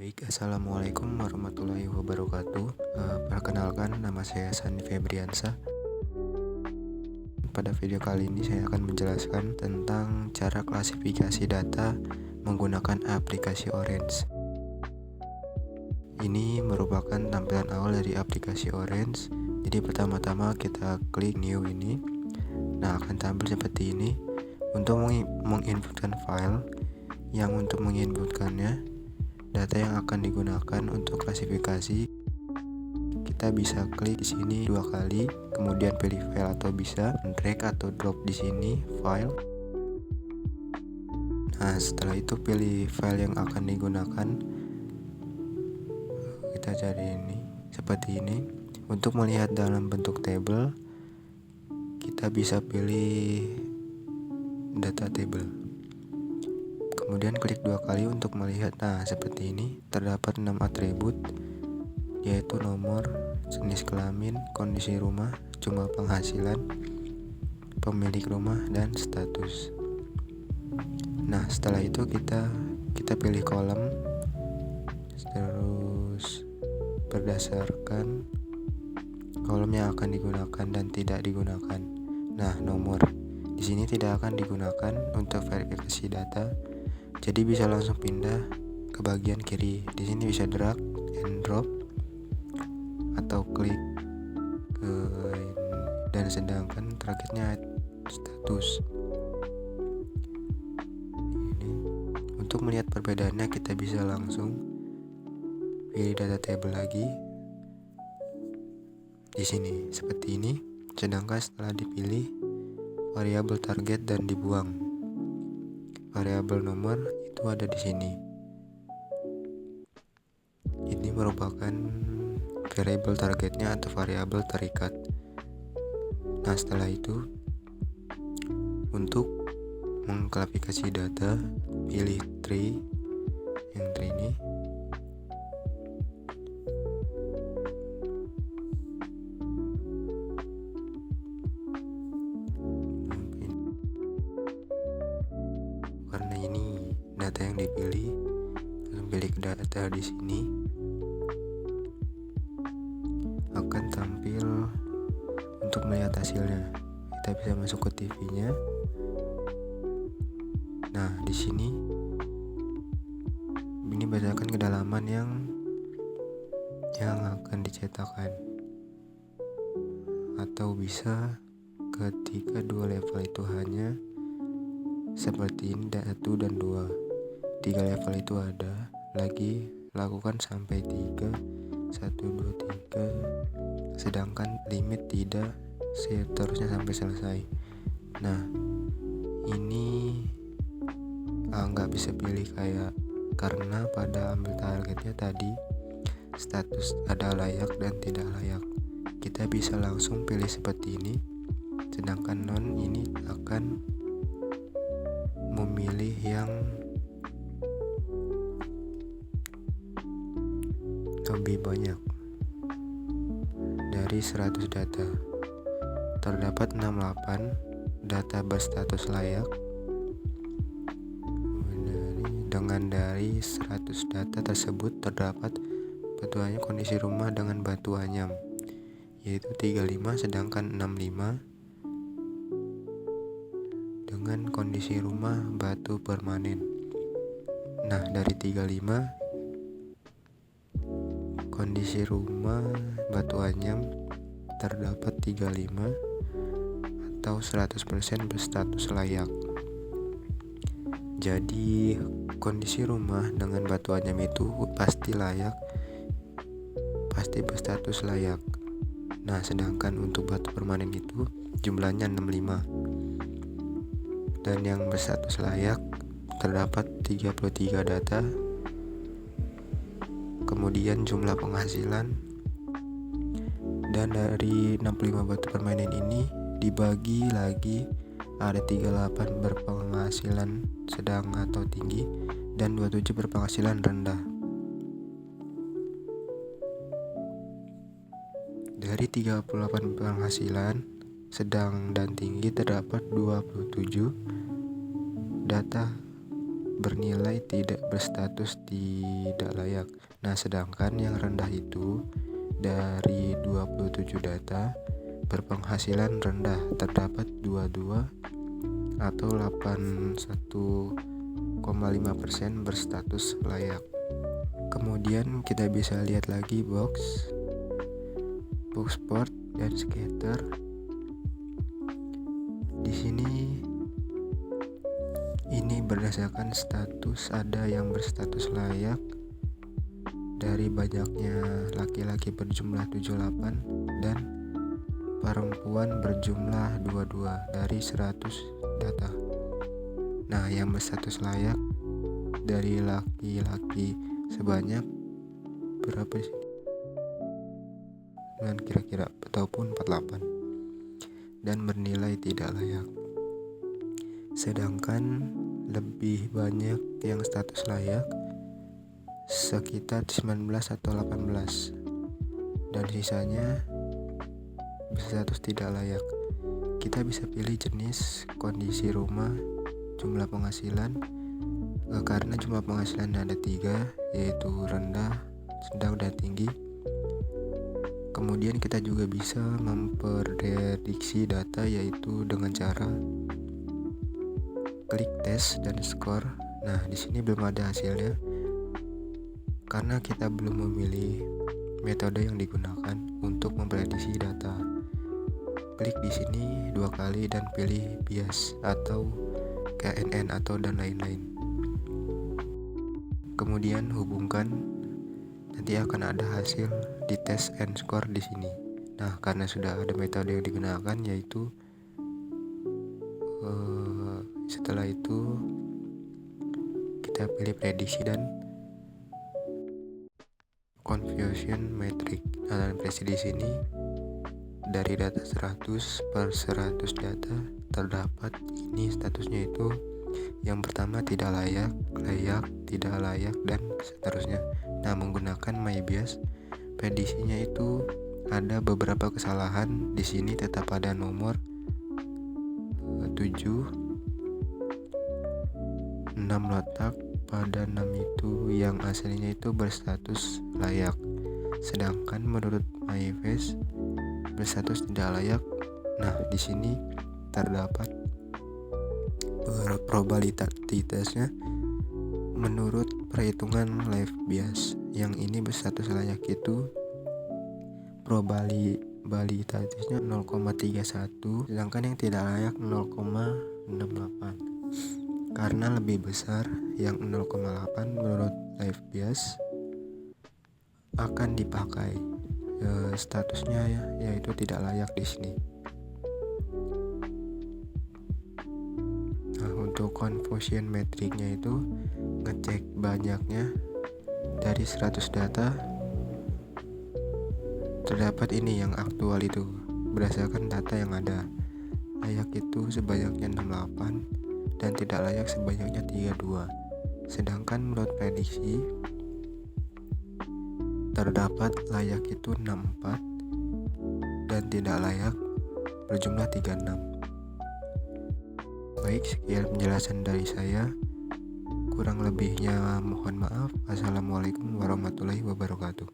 Baik, Assalamualaikum warahmatullahi wabarakatuh. Perkenalkan, nama saya Sandi Febriansa. Pada video kali ini saya akan menjelaskan tentang cara klasifikasi data menggunakan aplikasi Orange. Ini merupakan tampilan awal dari aplikasi Orange. Jadi pertama-tama kita klik new ini. Nah, akan tampil seperti ini. Untuk menginputkan file, yang untuk menginputkannya data yang akan digunakan untuk klasifikasi, kita bisa klik di sini 2 kali, kemudian pilih file atau bisa drag atau drop di sini file. Nah, setelah itu pilih file yang akan digunakan. Kita cari ini seperti ini. Untuk melihat dalam bentuk table, kita bisa pilih data table. Kemudian klik 2 kali untuk melihat. Nah, seperti ini. Terdapat 6 atribut, yaitu nomor, jenis kelamin, kondisi rumah, jumlah penghasilan, pemilik rumah, dan status. Nah, setelah itu kita pilih kolom, terus berdasarkan kolom yang akan digunakan dan tidak digunakan. Nah, nomor di sini tidak akan digunakan untuk verifikasi data. Jadi bisa langsung pindah ke bagian kiri. Di sini bisa drag and drop atau klik ke dan sedangkan targetnya status. Ini untuk melihat perbedaannya kita bisa langsung pilih data table lagi di sini seperti ini. Sedangkan setelah dipilih variabel target dan dibuang, variabel nomor itu ada di sini. Ini merupakan variabel targetnya atau variabel terikat. Nah, setelah itu untuk mengklasifikasi data, pilih tree, yang tree ini. Karena ini data yang dipilih, pilih data di sini, akan tampil untuk melihat hasilnya. Kita bisa masuk ke TV-nya. Nah, di sini ini berdasarkan kedalaman yang akan dicetakkan, atau bisa ketika 2 level itu hanya seperti ini, 1 dan 2. 3 level itu ada lagi, lakukan sampai 3, 1, 2, 3, sedangkan limit tidak, seterusnya sampai selesai. Nah, ini nggak bisa pilih kayak, karena pada ambil targetnya tadi status ada layak dan tidak layak. Kita bisa langsung pilih seperti ini, sedangkan non ini akan memilih yang lebih banyak. Dari 100 data terdapat 68 data berstatus layak. Dari 100 data tersebut terdapat batuannya kondisi rumah dengan batu anyam, yaitu 35, sedangkan 65 dengan kondisi rumah batu permanen. Nah, dari 35 kondisi rumah batu anyam terdapat 35 atau 100% berstatus layak. Jadi kondisi rumah dengan batu anyam itu pasti layak, pasti berstatus layak. Nah, sedangkan untuk batu permanen itu jumlahnya 65. Dan yang berstatus layak terdapat 33 data. Kemudian jumlah penghasilan, dan dari 65 batu permanen ini dibagi lagi, ada 38 berpenghasilan sedang atau tinggi dan 27 berpenghasilan rendah. Dari 38 penghasilan sedang dan tinggi terdapat 27 data bernilai tidak berstatus tidak layak. Nah, sedangkan yang rendah itu dari 27 data berpenghasilan rendah terdapat 22 atau 81,5% berstatus layak. Kemudian kita bisa lihat lagi box sport dan skater. Di sini ini berdasarkan status, ada yang berstatus layak dari banyaknya laki-laki berjumlah 78 dan perempuan berjumlah 22 dari 100 data. Nah, yang berstatus layak dari laki-laki sebanyak berapa sih? Dan kira-kira ataupun 48 dan bernilai tidak layak. Sedangkan lebih banyak yang status layak sekitar 19 atau 18 dan sisanya berstatus tidak layak. Kita bisa pilih jenis, kondisi rumah, jumlah penghasilan, karena jumlah penghasilan ada 3, yaitu rendah, sedang, dan tinggi. Kemudian kita juga bisa memprediksi data, yaitu dengan cara klik tes dan skor. Nah, di sini belum ada hasilnya karena kita belum memilih metode yang digunakan untuk memprediksi data. Klik di sini 2 kali dan pilih bias atau KNN atau dan lain-lain. Kemudian hubungkan, nanti akan ada hasil di tes and score di sini. Nah, karena sudah ada metode yang digunakan, yaitu setelah itu kita pilih prediksi dan confusion metric. Nah, dan prediksi di sini dari data 100 per 100 data terdapat ini statusnya itu yang pertama tidak layak, layak, tidak layak, dan seterusnya. Nah, menggunakan my bias, prediksinya itu ada beberapa kesalahan. Di sini tetap ada nomor 7, 6 letak pada 6 itu yang aslinya itu berstatus layak. Sedangkan menurut MyFace berstatus tidak layak. Nah, di sini terdapat probabilitasnya menurut perhitungan live bias. Yang ini berstatus layak itu probabilitasnya 0,31, sedangkan yang tidak layak 0,68. Karena lebih besar yang 0,8 menurut live bias akan dipakai statusnya yaitu tidak layak di sini. Nah, untuk confusion metricnya itu ngecek banyaknya dari 100 data terdapat ini yang aktual itu berdasarkan data yang ada. Layak itu sebanyaknya 68 dan tidak layak sebanyaknya 32. Sedangkan menurut prediksi terdapat layak itu 64 dan tidak layak berjumlah 36. Baik, sekian penjelasan dari saya. Kurang lebihnya mohon maaf. Assalamualaikum warahmatullahi wabarakatuh.